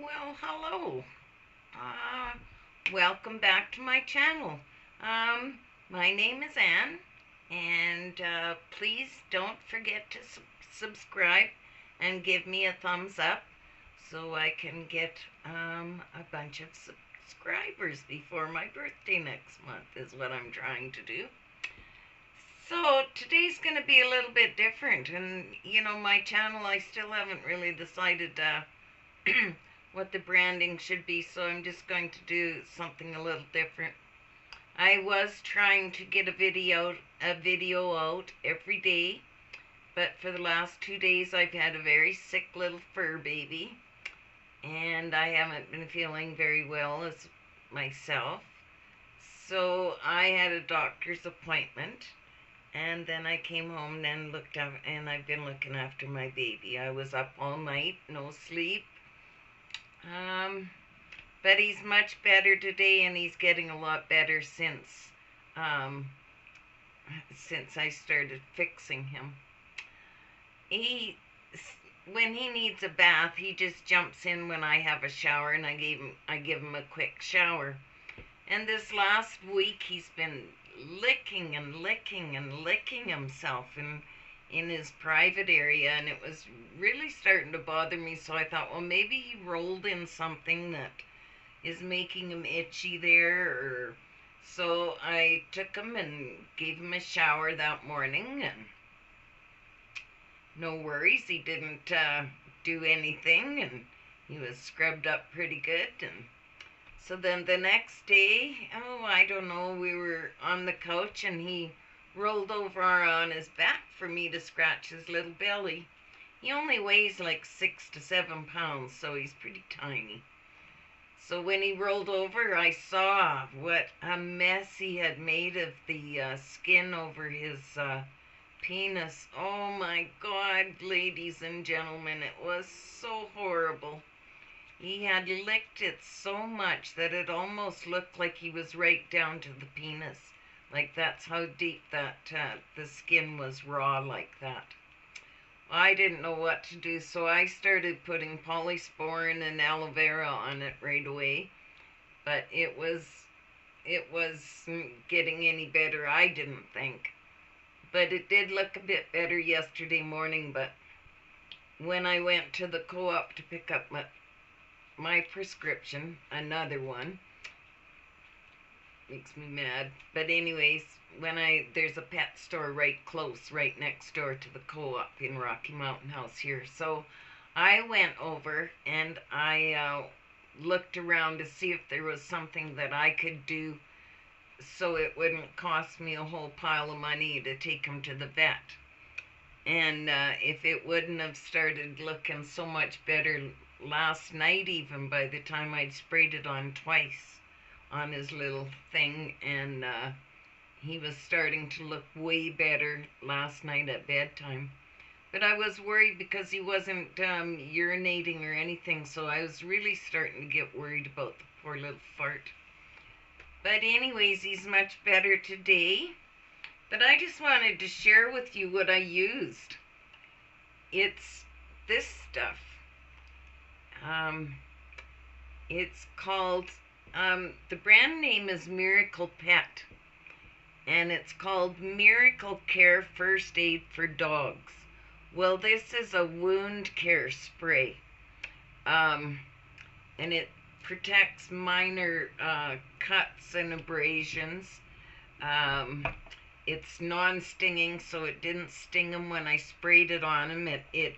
Well, hello. Uh, Welcome back to my channel. My name is Anne, and please don't forget to subscribe and give me a thumbs up so I can get a bunch of subscribers before my birthday next month, is what I'm trying to do. So today's going to be a little bit different, and my channel, I still haven't really decided what the branding should be, so I'm just going to do something a little different. I was trying to get a video out every day, but for the last 2 days I've had a very sick little fur baby, and I haven't been feeling very well as myself. So I had a doctor's appointment, and then I came home and looked up, and I've been looking after my baby. I was up all night, no sleep. Um, but he's much better today, and he's getting a lot better um, since I started fixing him. He, when he needs a bath, he just jumps in when I have a shower, and I give him a quick shower. And this last week, he's been licking and licking and licking himself in his private area, and it was really starting to bother me. So I thought, well, maybe he rolled in something that is making him itchy there, or so I took him and gave him a shower that morning, and no worries, he didn't do anything, and he was scrubbed up pretty good. And so then the next day, oh, I don't know, we were on the couch, and he rolled over on his back for me to scratch his little belly. He only weighs like 6 to 7 pounds, so he's pretty tiny. So when he rolled over, I saw what a mess he had made of the skin over his penis. Oh my God, ladies and gentlemen, it was so horrible. He had licked it so much that it almost looked like he was right down to the penis. Like, that's how deep that the skin was raw like that. I didn't know what to do, so I started putting polysporin and aloe vera on it right away. But it wasn't getting any better, I didn't think. But it did look a bit better yesterday morning. But when I went to the co-op to pick up my prescription, another one, makes me mad. But anyways, there's a pet store right next door to the co-op in Rocky Mountain House here. So I went over and I looked around to see if there was something that I could do so it wouldn't cost me a whole pile of money to take him to the vet. And if it wouldn't have started looking so much better last night, even by the time I'd sprayed it on twice on his little thing, and he was starting to look way better last night at bedtime. But I was worried because he wasn't urinating or anything, so I was really starting to get worried about the poor little fart. But anyways, he's much better today. But I just wanted to share with you what I used. It's this stuff. It's called, the brand name is Miracle Pet, and it's called Miracle Care First Aid for Dogs. Well, this is a wound care spray, and it protects minor cuts and abrasions. It's non-stinging, so it didn't sting him when I sprayed it on him. It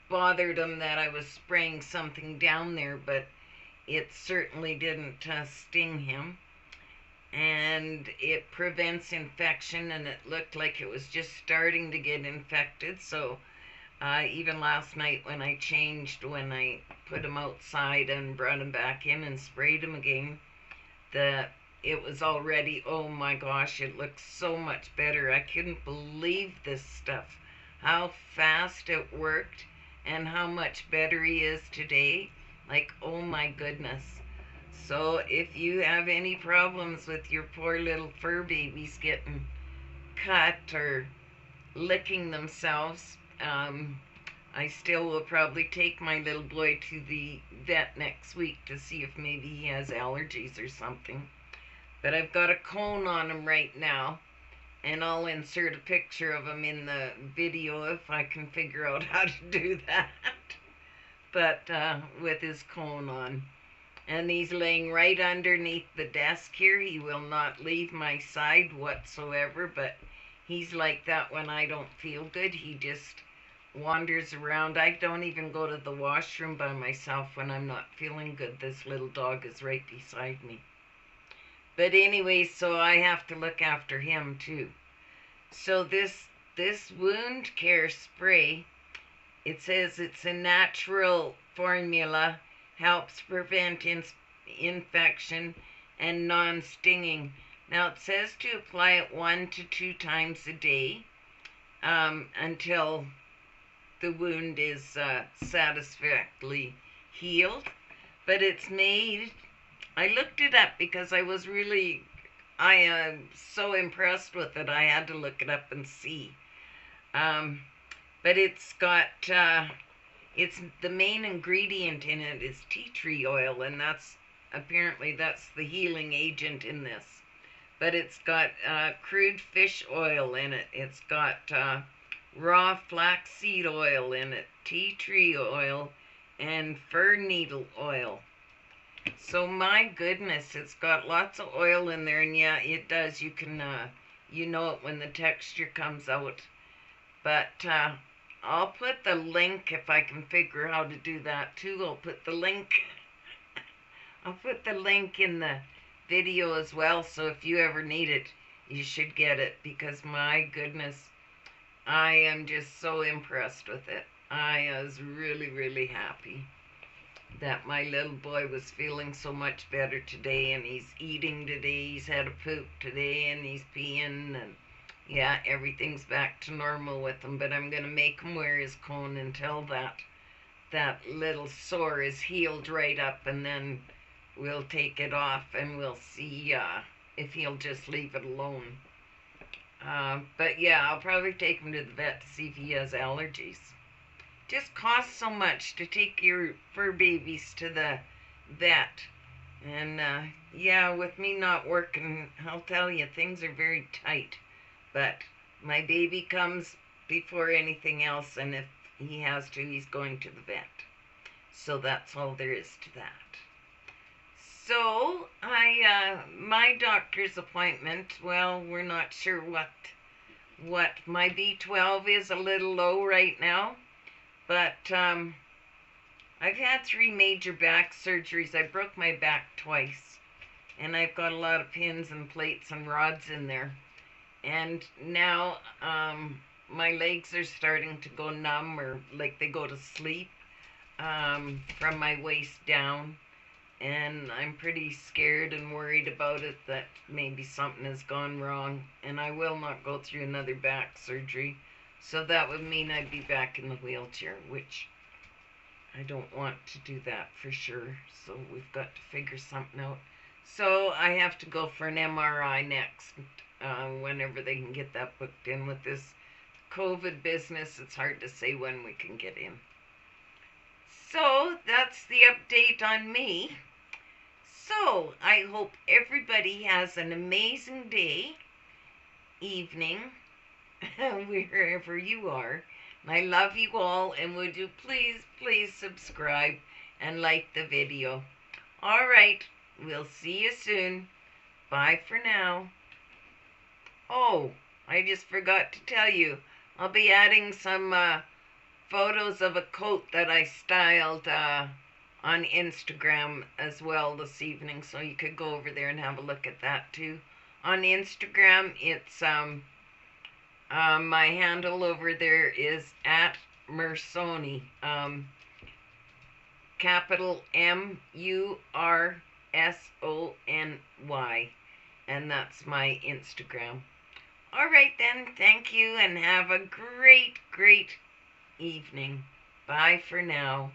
bothered him that I was spraying something down there, but it certainly didn't sting him. And it prevents infection, and it looked like it was just starting to get infected. So even last night when I put him outside and brought him back in and sprayed him again, it was already, oh my gosh, it looks so much better. I couldn't believe this stuff, how fast it worked and how much better he is today. Like, oh my goodness. So if you have any problems with your poor little fur babies getting cut or licking themselves, I still will probably take my little boy to the vet next week to see if maybe he has allergies or something. But I've got a cone on him right now, and I'll insert a picture of him in the video if I can figure out how to do that. But with his cone on. And he's laying right underneath the desk here. He will not leave my side whatsoever, but he's like that when I don't feel good. He just wanders around. I don't even go to the washroom by myself when I'm not feeling good. This little dog is right beside me. But anyway, so I have to look after him too. So this wound care spray, it says it's a natural formula, helps prevent infection and non-stinging. Now it says to apply it 1 to 2 times a day until the wound is satisfactorily healed. But it's made, I looked it up because I am so impressed with it. I had to look it up and see. But it's got, it's the main ingredient in it is tea tree oil, and apparently that's the healing agent in this. But it's got crude fish oil in it. It's got raw flaxseed oil in it, tea tree oil, and fir needle oil. So my goodness, it's got lots of oil in there, and yeah, it does. You can, you know it when the texture comes out. But I'll put the link if I can figure how to do that too. I'll put the link in the video as well, so if you ever need it, you should get it, because my goodness, I am just so impressed with it. I was really, really happy that my little boy was feeling so much better today, and he's eating today, he's had a poop today, and he's peeing, and yeah, everything's back to normal with him. But I'm going to make him wear his cone until that little sore is healed right up, and then we'll take it off and we'll see if he'll just leave it alone. But yeah, I'll probably take him to the vet to see if he has allergies. Just costs so much to take your fur babies to the vet. And yeah, with me not working, I'll tell you, things are very tight. But my baby comes before anything else, and if he has to, he's going to the vet. So that's all there is to that. So my doctor's appointment, well, we're not sure what my B12 is, a little low right now. But I've had 3 major back surgeries. I broke my back twice, and I've got a lot of pins and plates and rods in there. And now my legs are starting to go numb, or like they go to sleep from my waist down. And I'm pretty scared and worried about it, that maybe something has gone wrong. And I will not go through another back surgery. So that would mean I'd be back in the wheelchair, which I don't want to do that for sure. So we've got to figure something out. So I have to go for an MRI next, whenever they can get that booked in. With this COVID business, it's hard to say when we can get in. So that's the update on me. So I hope everybody has an amazing day, evening, wherever you are. And I love you all, and would you please subscribe and like the video. All right, we'll see you soon. Bye for now. Oh, I just forgot to tell you, I'll be adding some photos of a coat that I styled on Instagram as well this evening, so you could go over there and have a look at that too. On Instagram, it's my handle over there is @Mursony, capital MURSONY, and that's my Instagram. All right then, thank you, and have a great evening. Bye for now.